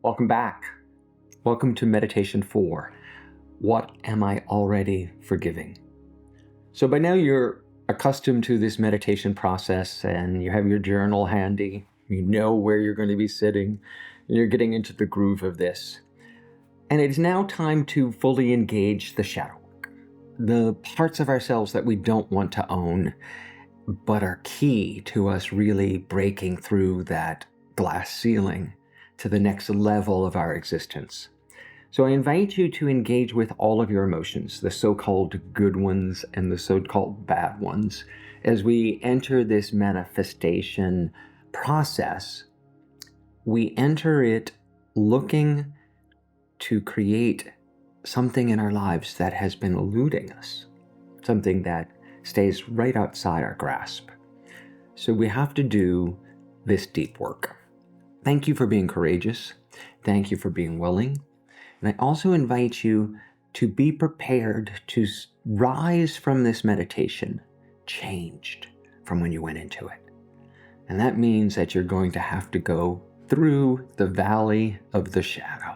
Welcome back. Welcome to Meditation 4. What am I already forgiving? So by now you're accustomed to this meditation process and you have your journal handy. You know where you're going to be sitting. And you're getting into the groove of this. And it is now time to fully engage the shadow work. The parts of ourselves that we don't want to own, but are key to us really breaking through that glass ceiling to the next level of our existence. So I invite you to engage with all of your emotions, the so-called good ones and the so-called bad ones, as we enter this manifestation process. We enter it looking to create something in our lives that has been eluding us, something that stays right outside our grasp. So we have to do this deep work. Thank you for being courageous. Thank you for being willing. And I also invite you to be prepared to rise from this meditation changed from when you went into it. And that means that you're going to have to go through the valley of the shadow.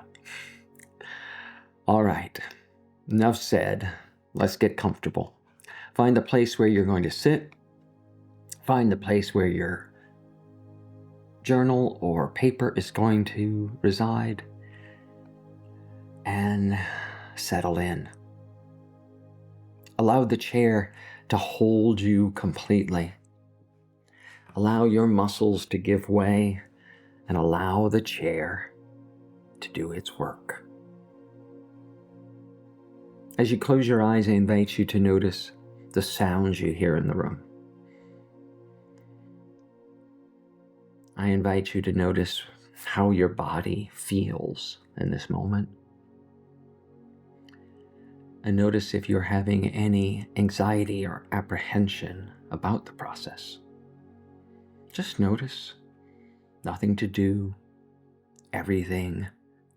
All right, enough said. Let's get comfortable. Find a place where you're going to sit. Find a place where your journal or paper is going to reside, and settle in. Allow the chair to hold you completely. Allow your muscles to give way and allow the chair to do its work. As you close your eyes, I invite you to notice the sounds you hear in the room. I invite you to notice how your body feels in this moment. And notice if you're having any anxiety or apprehension about the process. Just notice. Nothing to do, everything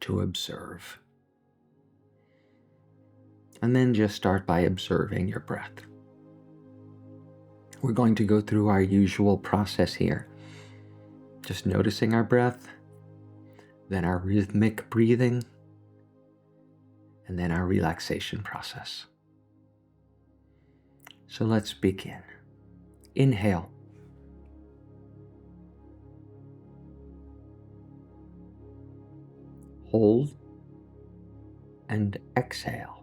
to observe. And then just start by observing your breath. We're going to go through our usual process here. Just noticing our breath, then our rhythmic breathing, and then our relaxation process. So let's begin. Inhale. Hold and exhale.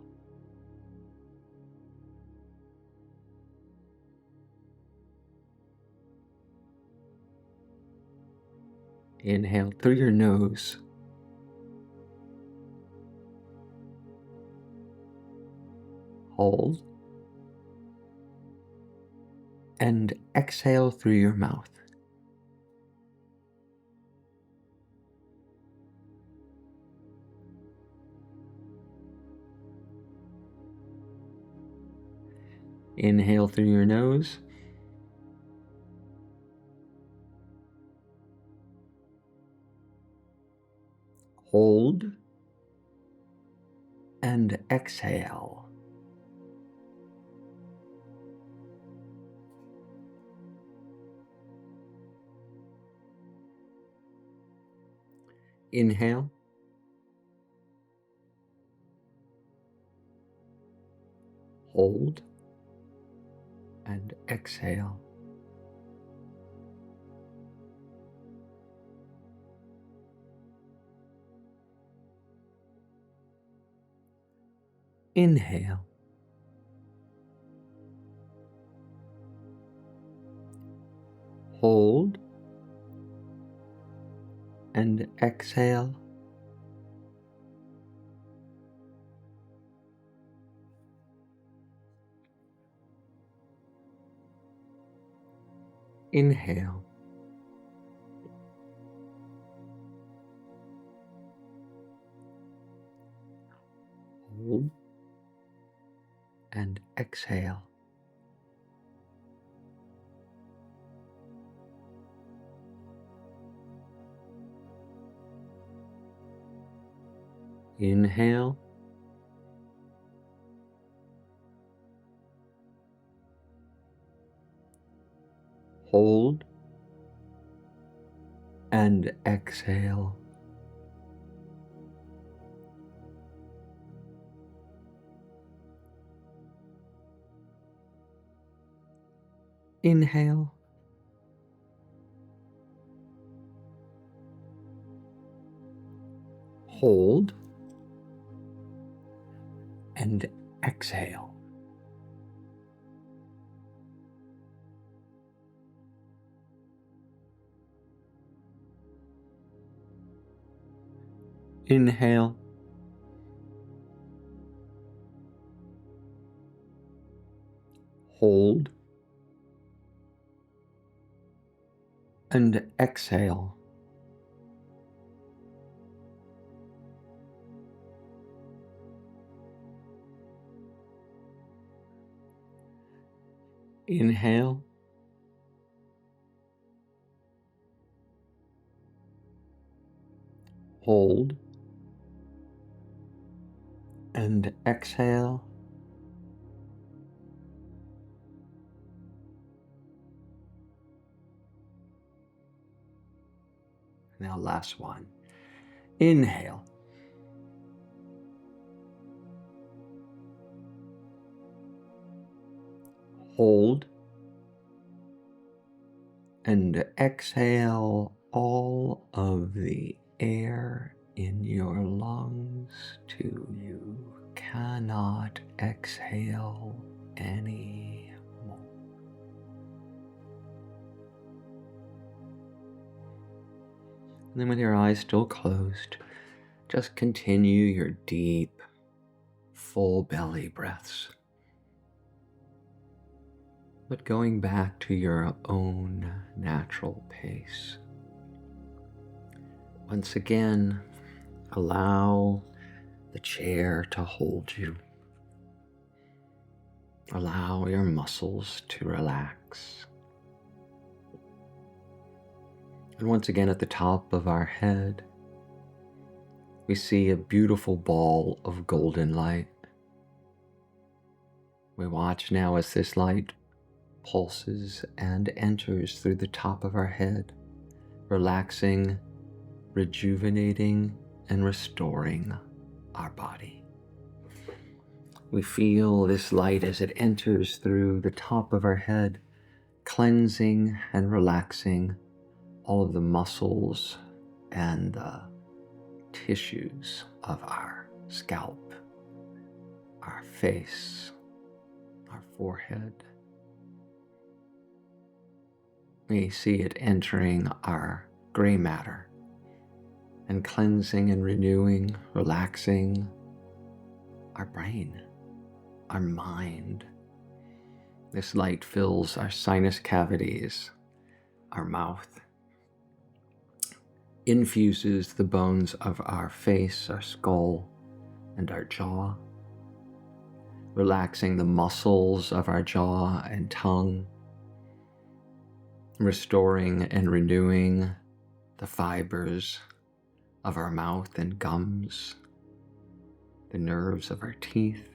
Inhale through your nose. Hold. And exhale through your mouth. Inhale through your nose. Hold. And exhale. Inhale. Hold. And exhale. Inhale. Hold. And exhale. Inhale. Hold. And exhale. Inhale. Hold. And exhale. Inhale. Hold. And exhale. Inhale. Hold. And exhale. Inhale. Hold. And exhale. Now last one. Inhale. Hold. And exhale all of the air in your lungs till you cannot exhale any more. And then with your eyes still closed, just continue your deep, full belly breaths. But going back to your own natural pace. Once again, allow the chair to hold you. Allow your muscles to relax. And once again, at the top of our head, we see a beautiful ball of golden light. We watch now as this light pulses and enters through the top of our head, relaxing, rejuvenating, and restoring our body. We feel this light as it enters through the top of our head, cleansing and relaxing all of the muscles and the tissues of our scalp, our face, our forehead. We see it entering our gray matter and cleansing and renewing, relaxing our brain, our mind. This light fills our sinus cavities, our mouth, infuses the bones of our face, our skull, and our jaw, relaxing the muscles of our jaw and tongue, restoring and renewing the fibers of our mouth and gums, the nerves of our teeth,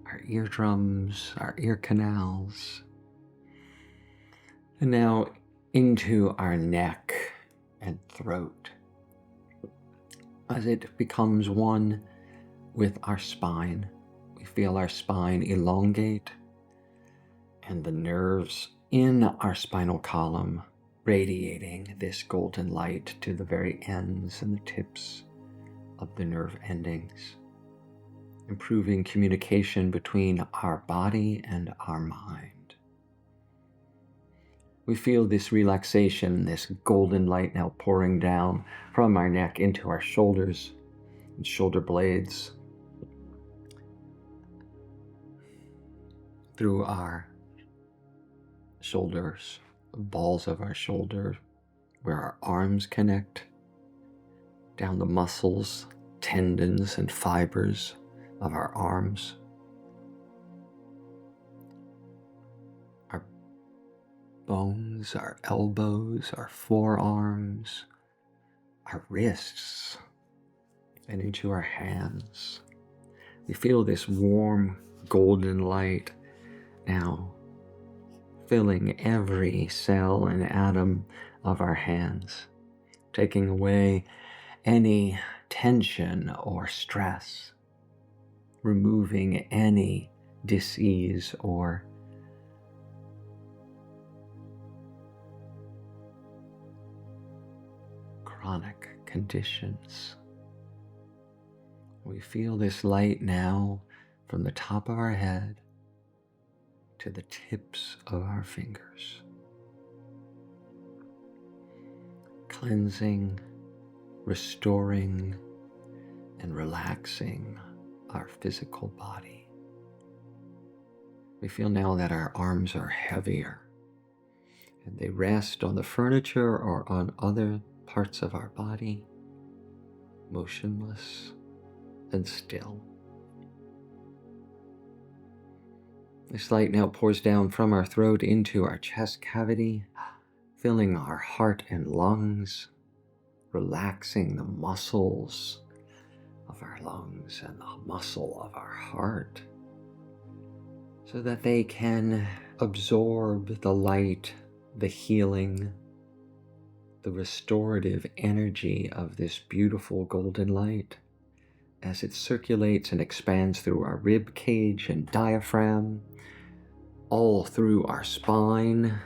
our eardrums, our ear canals, and now into our neck and throat as it becomes one with our spine. We feel our spine elongate and the nerves in our spinal column radiating this golden light to the very ends and the tips of the nerve endings, improving communication between our body and our mind. We feel this relaxation, this golden light now pouring down from our neck into our shoulders and shoulder blades, through our shoulders, balls of our shoulder, where our arms connect, down the muscles, tendons, and fibers of our arms, our bones, our elbows, our forearms, our wrists, and into our hands. We feel this warm golden light now filling every cell and atom of our hands, taking away any tension or stress, removing any dis-ease or chronic conditions. We feel this light now from the top of our head to the tips of our fingers, cleansing, restoring, and relaxing our physical body. We feel now that our arms are heavier and they rest on the furniture or on other parts of our body, motionless and still. This light now pours down from our throat into our chest cavity, filling our heart and lungs, relaxing the muscles of our lungs and the muscle of our heart, so that they can absorb the light, the healing, the restorative energy of this beautiful golden light as it circulates and expands through our rib cage and diaphragm, all through our spine,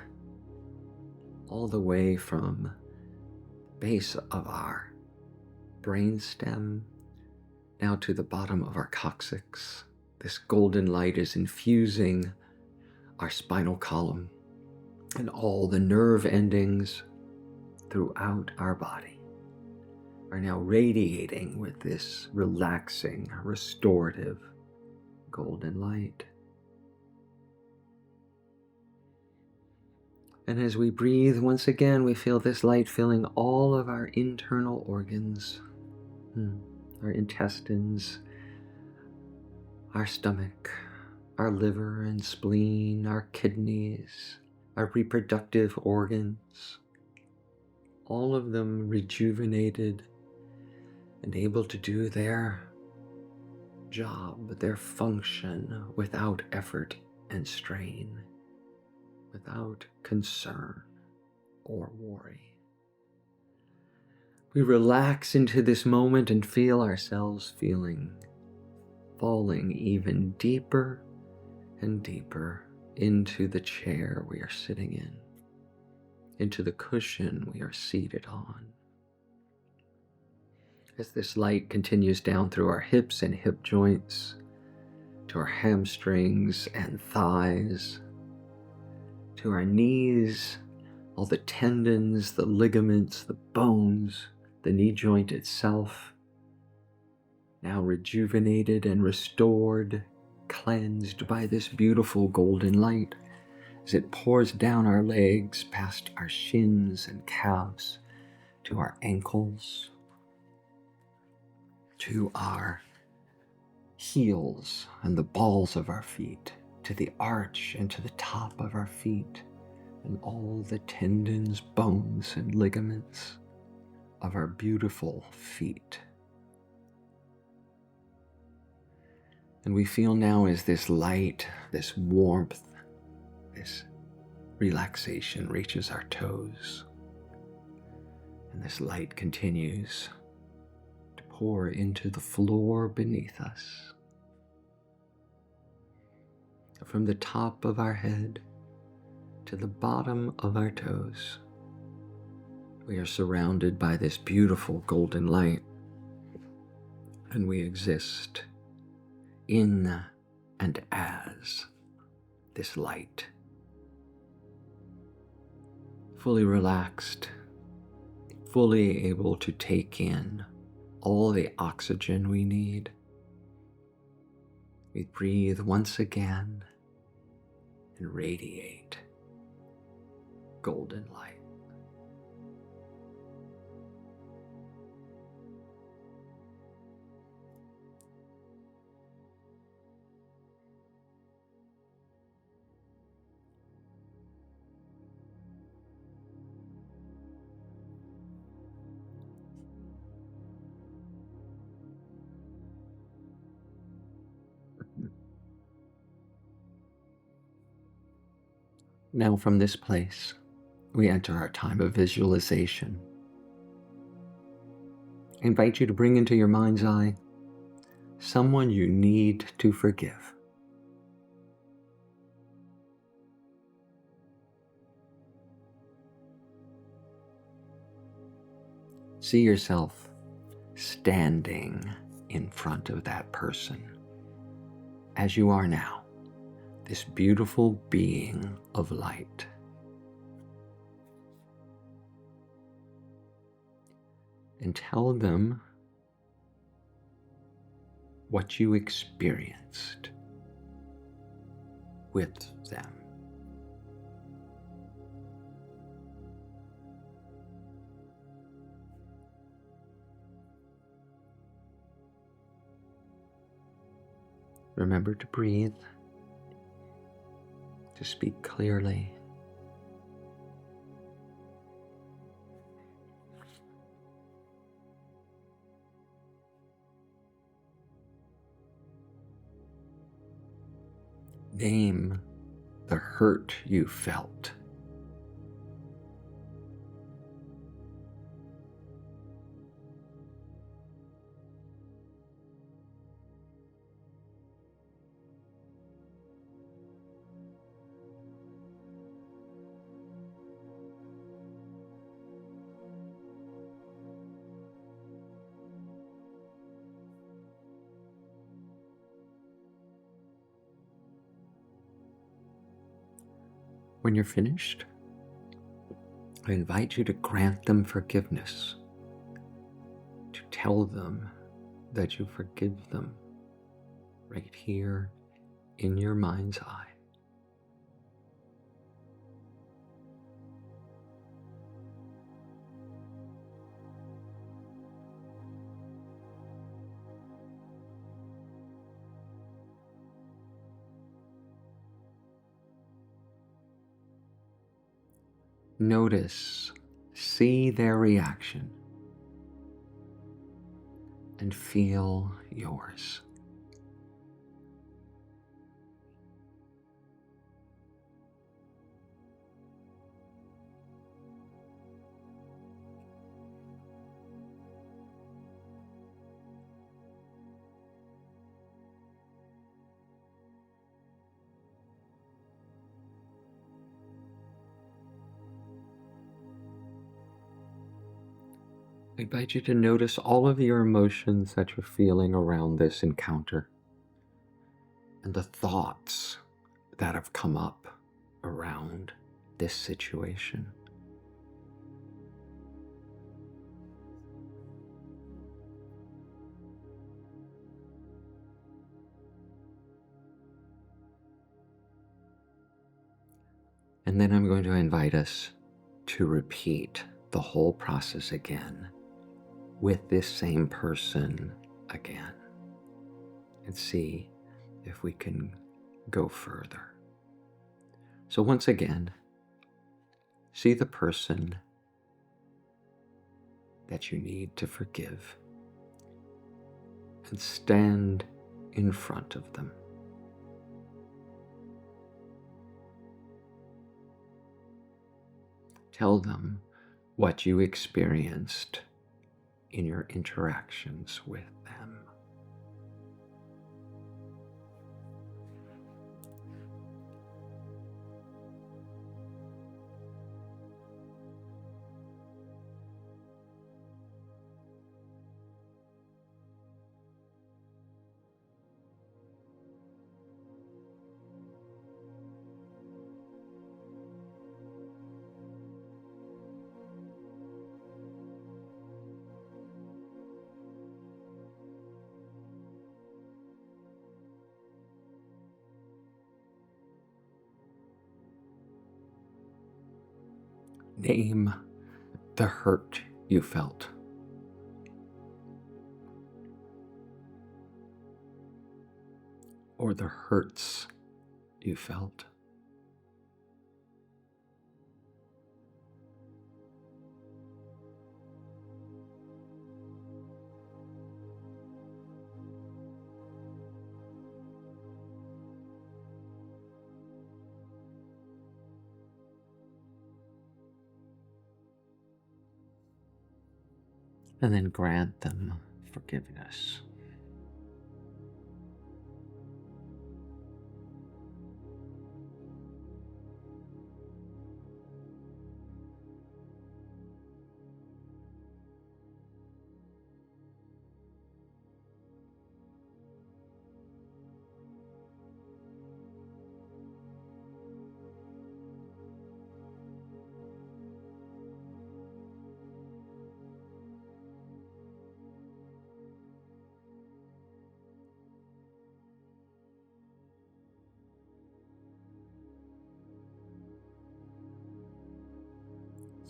all the way from the base of our brainstem now to the bottom of our coccyx. This golden light is infusing our spinal column and all the nerve endings throughout our body are now radiating with this relaxing, restorative golden light. And as we breathe, once again, we feel this light filling all of our internal organs, our intestines, our stomach, our liver and spleen, our kidneys, our reproductive organs, all of them rejuvenated and able to do their job, their function without effort and strain, without concern or worry. We relax into this moment and feel ourselves falling even deeper and deeper into the chair we are sitting in, into the cushion we are seated on. As this light continues down through our hips and hip joints, to our hamstrings and thighs, to our knees, all the tendons, the ligaments, the bones, the knee joint itself, now rejuvenated and restored, cleansed by this beautiful golden light, as it pours down our legs past our shins and calves, to our ankles, to our heels and the balls of our feet, to the arch and to the top of our feet, and all the tendons, bones, and ligaments of our beautiful feet. And we feel now as this light, this warmth, this relaxation reaches our toes, and this light continues to pour into the floor beneath us. From the top of our head to the bottom of our toes, we are surrounded by this beautiful golden light, and we exist in and as this light, fully relaxed, fully able to take in all the oxygen we need. We breathe once again and radiate golden light. Now from this place, we enter our time of visualization. I invite you to bring into your mind's eye someone you need to forgive. See yourself standing in front of that person as you are now, this beautiful being of light. And tell them what you experienced with them. Remember to breathe, to speak clearly. Name the hurt you felt. When you're finished, I invite you to grant them forgiveness, to tell them that you forgive them right here in your mind's eye. Notice, see their reaction, and feel yours. I invite you to notice all of your emotions that you're feeling around this encounter and the thoughts that have come up around this situation. And then I'm going to invite us to repeat the whole process again with this same person again and see if we can go further. So once again, see the person that you need to forgive and stand in front of them. Tell them what you experienced in your interactions with them. Name the hurt you felt. Or the hurts you felt. And then grant them forgiveness.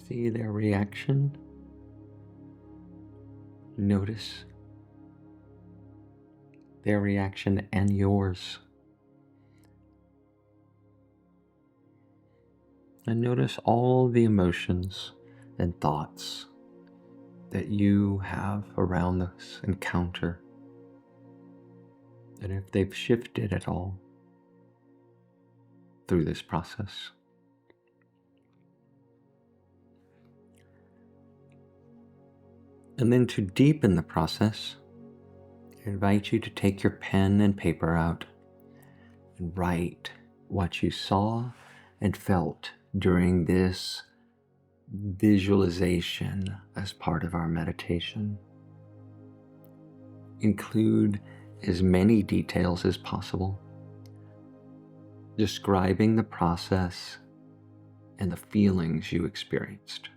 See their reaction. Notice their reaction and yours. And notice all the emotions and thoughts that you have around this encounter, and if they've shifted at all through this process. And then to deepen the process, I invite you to take your pen and paper out and write what you saw and felt during this visualization as part of our meditation. Include as many details as possible, describing the process and the feelings you experienced.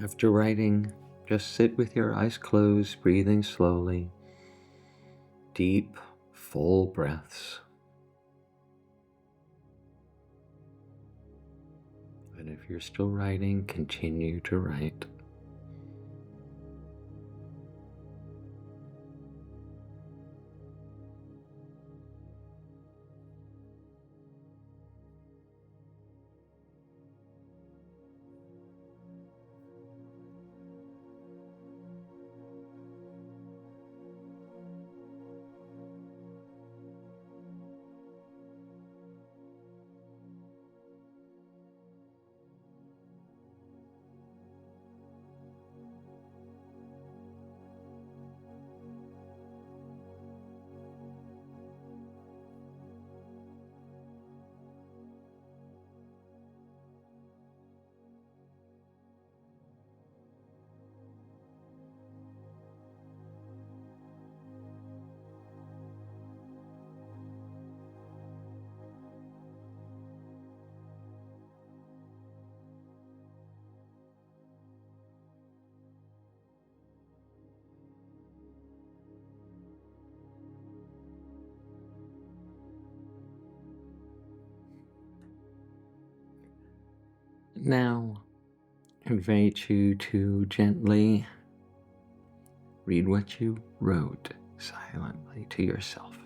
After writing, just sit with your eyes closed, breathing slowly, deep, full breaths. And if you're still writing, continue to write. Now, invite you to gently read what you wrote silently to yourself.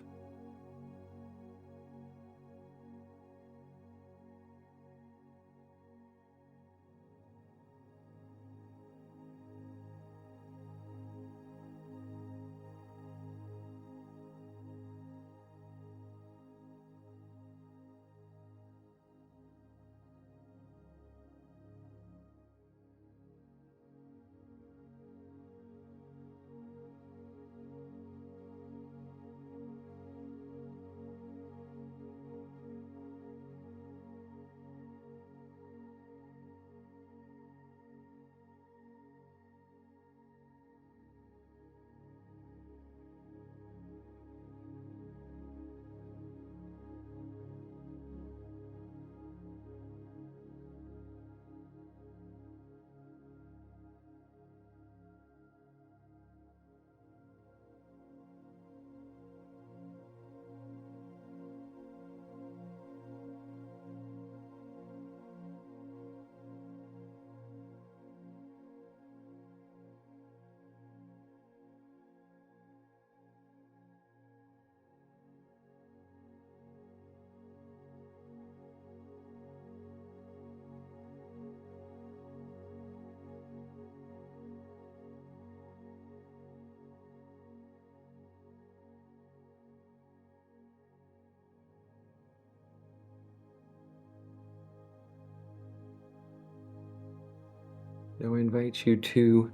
Now I invite you to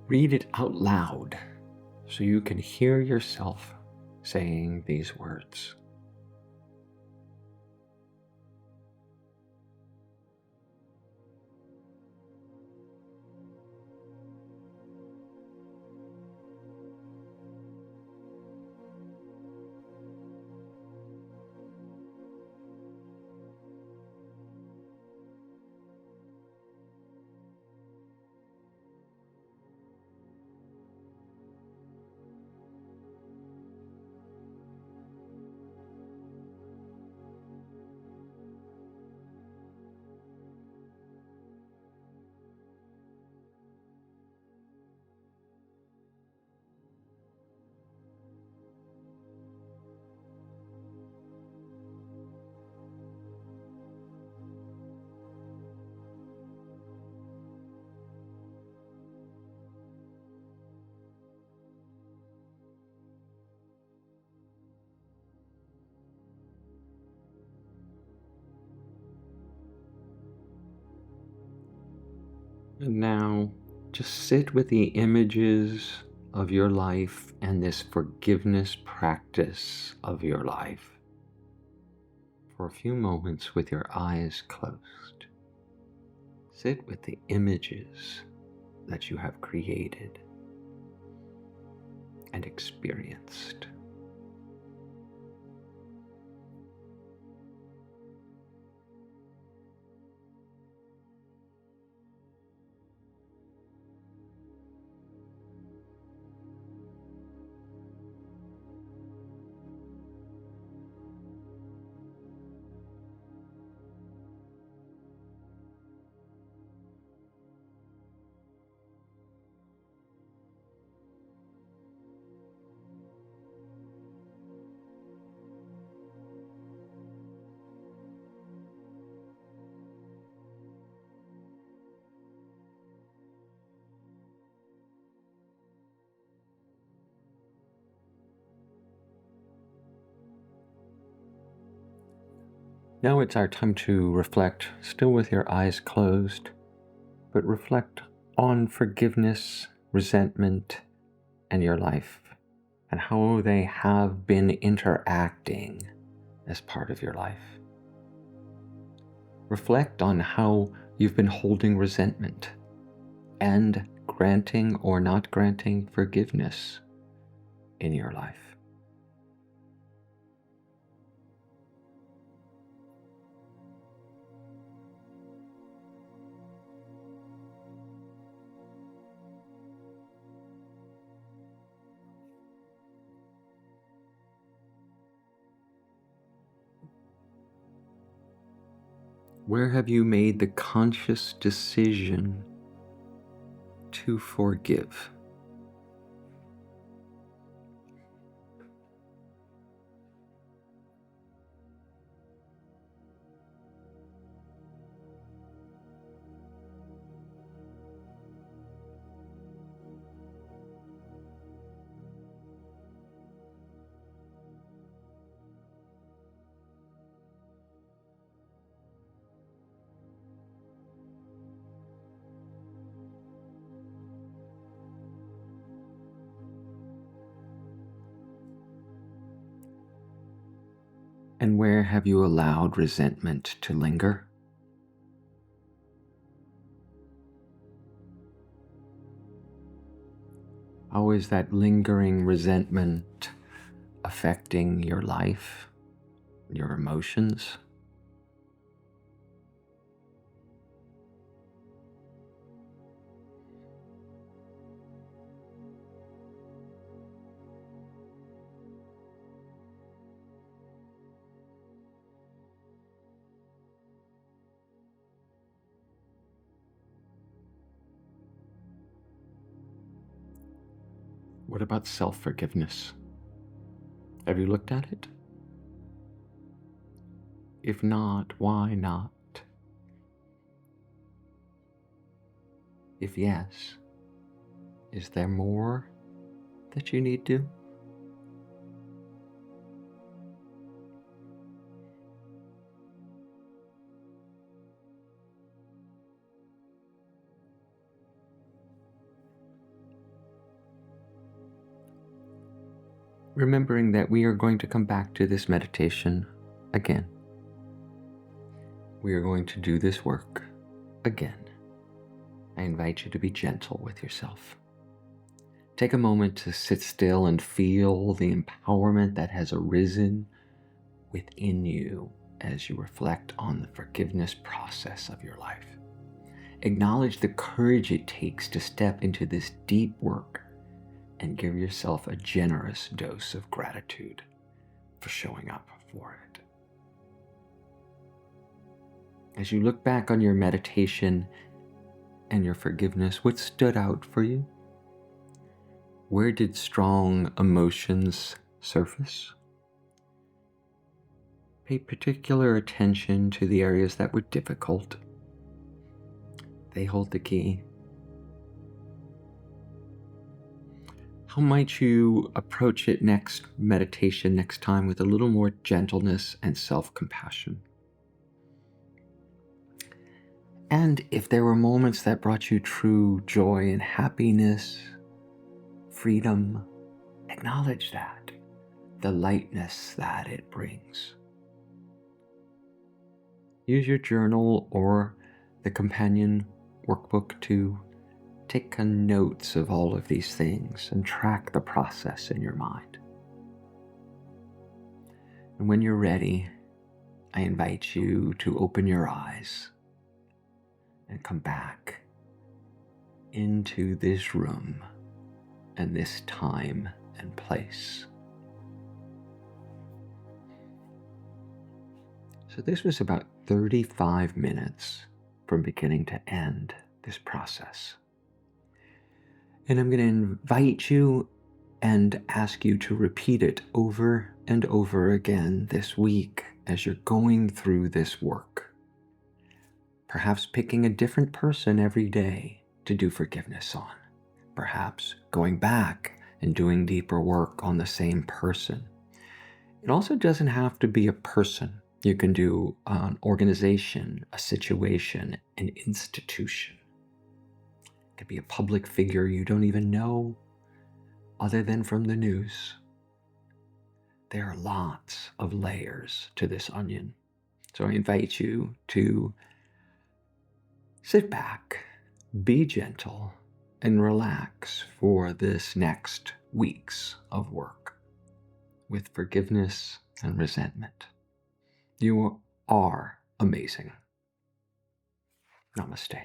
read it out loud so you can hear yourself saying these words. And now just sit with the images of your life and this forgiveness practice of your life for a few moments with your eyes closed. Sit with the images that you have created and experienced. Now it's our time to reflect, still with your eyes closed, but reflect on forgiveness, resentment, and your life, and how they have been interacting as part of your life. Reflect on how you've been holding resentment and granting or not granting forgiveness in your life. Where have you made the conscious decision to forgive? And where have you allowed resentment to linger? How is that lingering resentment affecting your life, your emotions? What about self-forgiveness? Have you looked at it? If not, why not? If yes, is there more that you need to? Remembering that we are going to come back to this meditation again. We are going to do this work again. I invite you to be gentle with yourself. Take a moment to sit still and feel the empowerment that has arisen within you as you reflect on the forgiveness process of your life. Acknowledge the courage it takes to step into this deep work and give yourself a generous dose of gratitude for showing up for it. As you look back on your meditation and your forgiveness, what stood out for you? Where did strong emotions surface? Pay particular attention to the areas that were difficult. They hold the key. How might you approach it next time with a little more gentleness and self-compassion? And if there were moments that brought you true joy and happiness, freedom, acknowledge that, the lightness that it brings. Use your journal or the companion workbook to take notes of all of these things and track the process in your mind. And when you're ready, I invite you to open your eyes and come back into this room and this time and place. So this was about 35 minutes from beginning to end, this process. And I'm going to invite you and ask you to repeat it over and over again this week as you're going through this work. Perhaps picking a different person every day to do forgiveness on. Perhaps going back and doing deeper work on the same person. It also doesn't have to be a person. You can do an organization, a situation, an institution. It could be a public figure you don't even know other than from the news. There are lots of layers to this onion. So I invite you to sit back, be gentle, and relax for this next weeks of work with forgiveness and resentment. You are amazing. Namaste.